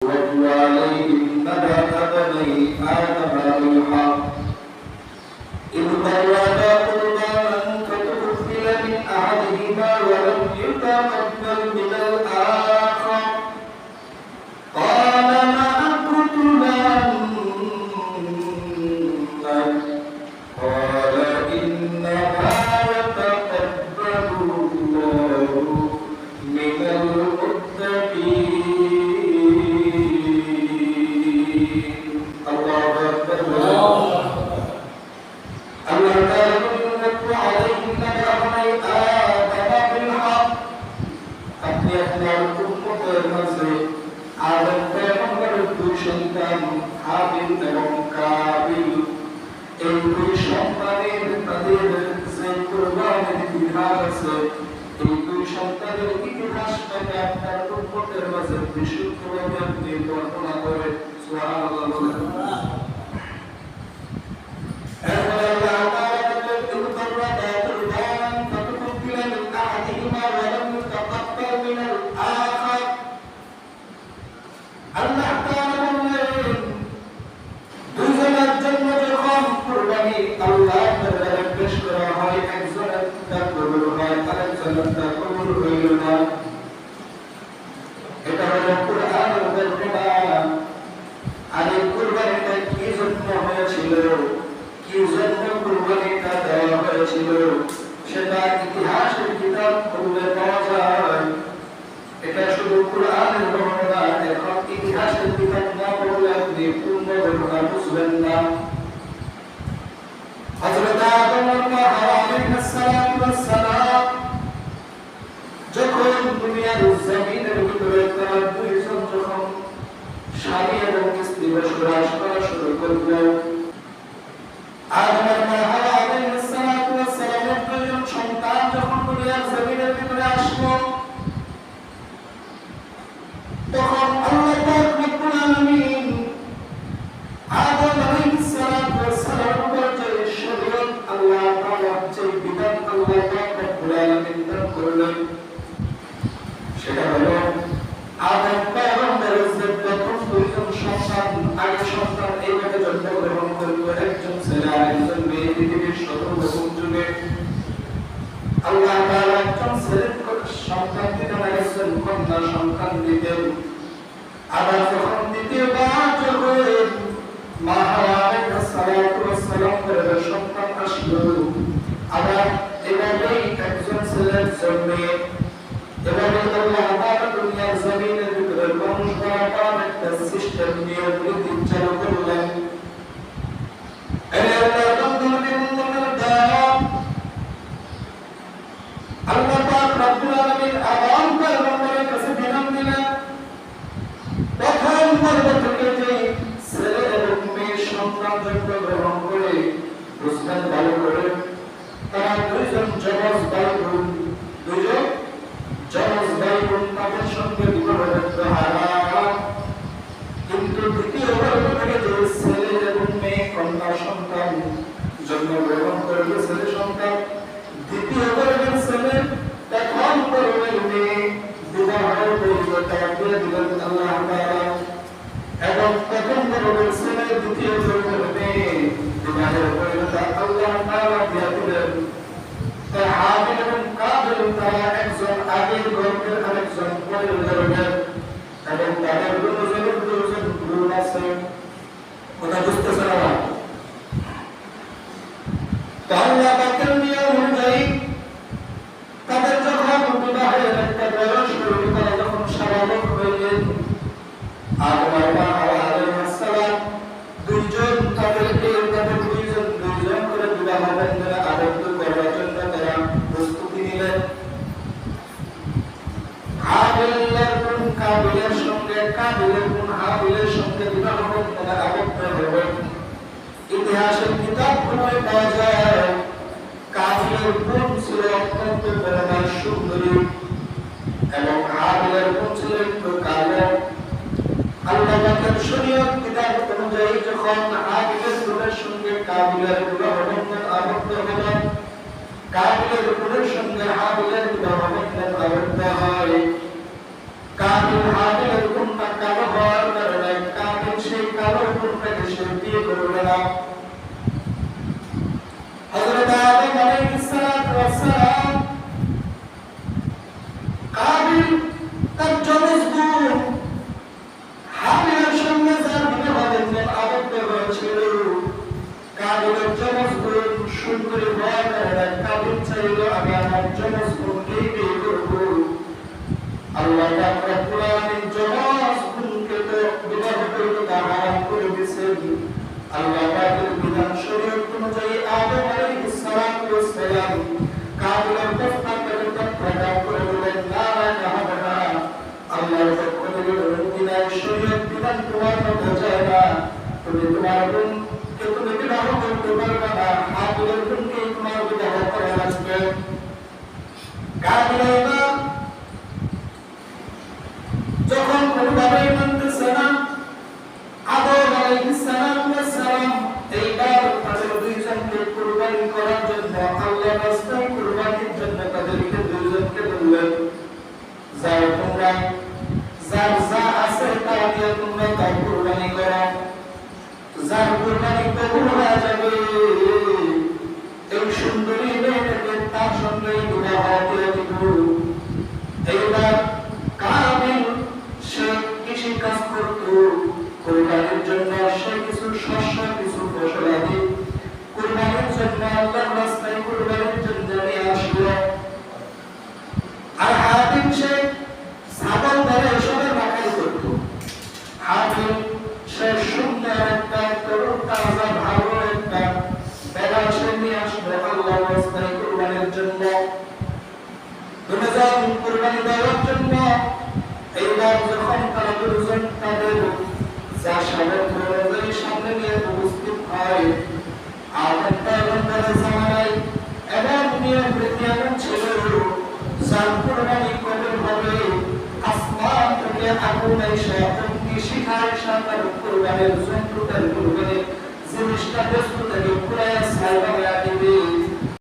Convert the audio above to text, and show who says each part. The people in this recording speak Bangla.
Speaker 1: واتل عليهم نبأ بني آدم بالحق إذ قربا قربانا فتقبل من أحدهما ولم يتقبل من الآخر قال لأقتلنك قال إنما يتقبل الله من المتقين. الله أكبر. الله تعالى يتلو عليهم نبأ بني آدم بالحق আপনি আপনার উম্মতের মাঝে আদম পয়গম্বরের দুই সন্তান হাবিল এবং কাবিল এই দুই সন্তানের তাদের যে কুরবানির বিধান আছে এই দুই সন্তানের ইতিহাসটাকে আপনার উম্মতের মাঝে বিশুদ্ধভাবে আপনি বর্ণনা করে সুবহানাল্লাহ বলেন। এটা হলো কুরআনের বর্ণনা। আর এই কুরবানিটা কি জন্য হয়েছিল, কি জন্য কুরবানিটা দেওয়া হয়েছিল সেটা ইতিহাসের কিতাব পড়লে পাওয়া যায়। এটা শুধু কুরআনের বর্ণনা, এখন ইতিহাসের কিতাব না পড়লে আপনি পূর্ণ বর্ণনা বুঝবেন না। হযরত আদম আলাইহিস সালাম যখন দুনিয়ার জমিনের ভিতরে তারা দুইজন যখন স্বামী এবং স্ত্রী বসবাস করা শুরু করলেন, আদম এবং হাওয়া আলাইহিস সালামের দুইজন সন্তান যখন দুনিয়ার জমিনের ভিতরে আসলো, তখন আল্লাহ পাক রব্বুল আলামিন আদম আলাইহিস সালামের উপর যে শরীয়ত আল্লাহ তাআলা যে বিধান আল্লাহ পাক রব্বুল আলামিন দান করলেন সেটা হলো আদম পয়গম্বরের যে প্রথম দুইজন সন্তান, আগে সন্তান এইভাবে জন্মগ্রহণ করলো, একজন ছেলে আর একজন মেয়ে। পৃথিবীর সর্বপ্রথম যুগে আল্লাহ তাআলা একজন ছেলের সন্তান দিতেন, একজন কন্যা সন্তান দিতেন। আবার যখন দ্বিতীয়বার যখন মা হাওয়া আলাইহিস সালামের সন্তান আসলো, আবার এভাবেই একজন ছেলের জন্মে এভাবে আল্লাহ তাআলা দুনিয়ার জমিনের ভিতরে মানুষ বানাবার একটা সিস্টেম নিয়ে নীতি চালু করলেন। আল্লাহ পাক রব্বুল আলামিন আদম পয়গম্বরের কাছে বিধান দিলেন, প্রথম পর্ব থেকে যে ছেলে এবং মেয়ে সন্তান জন্মগ্রহণ করে বুঝলেন ভালো করে, তারা দুইজন যমজ ভাই বোন, দুইজন যমজ ভাই বোন, তাদের সঙ্গে বিবাহ করতে হারাম। কিন্তু দ্বিতীয় পর্ব থেকে যে ছেলে এবং মেয়ে কন্যা সন্তান জন্মগ্রহণ করবে, ছেলে সন্তান, দ্বিতীয় পর্বের ছেলে প্রথম পর্বের মেয়ে বিবাহের পরিবর্তে দিয়ে দিলেন আল্লাহ তাআলা, এবং প্রথম পর্বের ছেলে দ্বিতীয় পর্বের মেয়ে বিবাহের পরিবর্তে আল্লাহ তাআলা দিয়ে দিলেন। তাই হাবিল এবং কাবিল তারা একজন আগের গর্ভের আরেকজন পরের গর্ভের, এবং তাদের দুজনের দুজন গুণ আছে। কথা বুঝতেছেন না? তো আল্লাহ পাকের নিয়ম অনুযায়ী তাদের যখন বিবাহের একটা বয়স হইল, তারা যখন স্বাভাবিক হইলেন, আদম এবং হাওয়া আলাইহিস সালাম দুইজন তাদেরকে তাদের দুইজন করে বিবাহ বন্ধনে আবদ্ধ করার জন্য তারা প্রস্তুতি নিলেন। হাবিলের গুণ কাবিলের সঙ্গে, কাবিলের গুণ হাবিলের সঙ্গে বিবাহ বন্ধনে আবদ্ধ হলেন। ইতিহাসের কিতাবগুলোয় পাওয়া যায় কাবিলের গুণ ছিল অত্যন্ত বড় সুন্দরী এবং হাবিলের গুণ ছিল একটু কালো। আল্লাহ পাকের শরীয়ত কিতাব অনুযায়ী যখন হাবিলের গুণের সঙ্গে কাবিলের বিবাহ বন্ধন আবদ্ধ হলো, কাবিলের গুণের সঙ্গে হাবিলের বিবাহ বন্ধন আবদ্ধ হয়। কাবিল হাবিলের গুণটা কালো হওয়ার না। হযরত আদম আলাইহিস সালাতু ওয়াস সালাম কাবিল তার যমজ বোন হাবিলের সঙ্গে যার বিবাহ বন্ধন আবদ্ধ হয়েছিল, কাবিলের যমজ বোন সুন্দরী হওয়ার কারণে কাবিল চাইল আমি আমার যমজ বোনকেই বিয়ে করব। আল্লাহ পাক রব্বুল আলামিন যমজ বোনকে তো বিবাহ করতে হারাম করে দিয়েছেন। আল্লাহ পাকের বিধান শরীয়ত অনুযায়ী আদম আলাইহিস সালাতু ওয়াস সালাম কাবিলের প্রস্তাবকে প্রত্যাখ্যান করে বললেন, না না হবে না। আল্লাহর পক্ষ থেকে বিধান শরীয়ত বিধান তোমার মধ্যে যায় না, তুমি তোমার বোনকে তুমি বিবাহ করতে পারবে না, কাবিলের বোনকে তোমার বিবাহ করা লাগবে। কাবিলের যখন কোনোভাবেই মানতেছে না, আদম আলাইহিস সালাম এইবার তাদের দুইজনকে কুরবানি করার জন্য আল্লাহর রাস্তায় কুরবানির জন্য তাদেরকে দুইজনকে বললেন, যাও তোমরা যার যা আছে তা দিয়ে তোমরা তাই কুরবানি করো, যার কুরবানি কবুল হয়ে যাবে এই সুন্দরী মেয়েটাকে তার সঙ্গে বিবাহ দিয়ে দিব। এইবার কাবিল সে কৃষি কাজ করত, কুরবানির জন্য সে কিছু শস্য কিছু ফসলাদি কুরবানির জন্য আল্লাহর রাস্তায় কুরবানির জন্য নিয়ে আসলো। আর হাবিল সে ছাগল ধরে এসবের রাখাই করত। হাবিল সে সুন্দর একটা তরুণ তাজা ভালো একটা বেড়া সে নিয়ে আসলো আল্লাহর রাস্তায় কুরবানির জন্য, দুজন কুরবানি দেওয়ার জন্য। এইবার যখন তারা দুজন তাদের যা সামর্থ্য অনুযায়ী সামনে নিয়ে উপস্থিত হয়, আদম পয়গম্বরের জামানায় এমন নিয়ম রীতি এমন ছিল, যার কুরবানি কবুল হবে আসমান থেকে আগুন এসে অগ্নি শিখা এসে তার কুরবানির জন্তুটার কুরবানির জিনিসটা বস্তু থেকে পুরাই ছাই বাংলা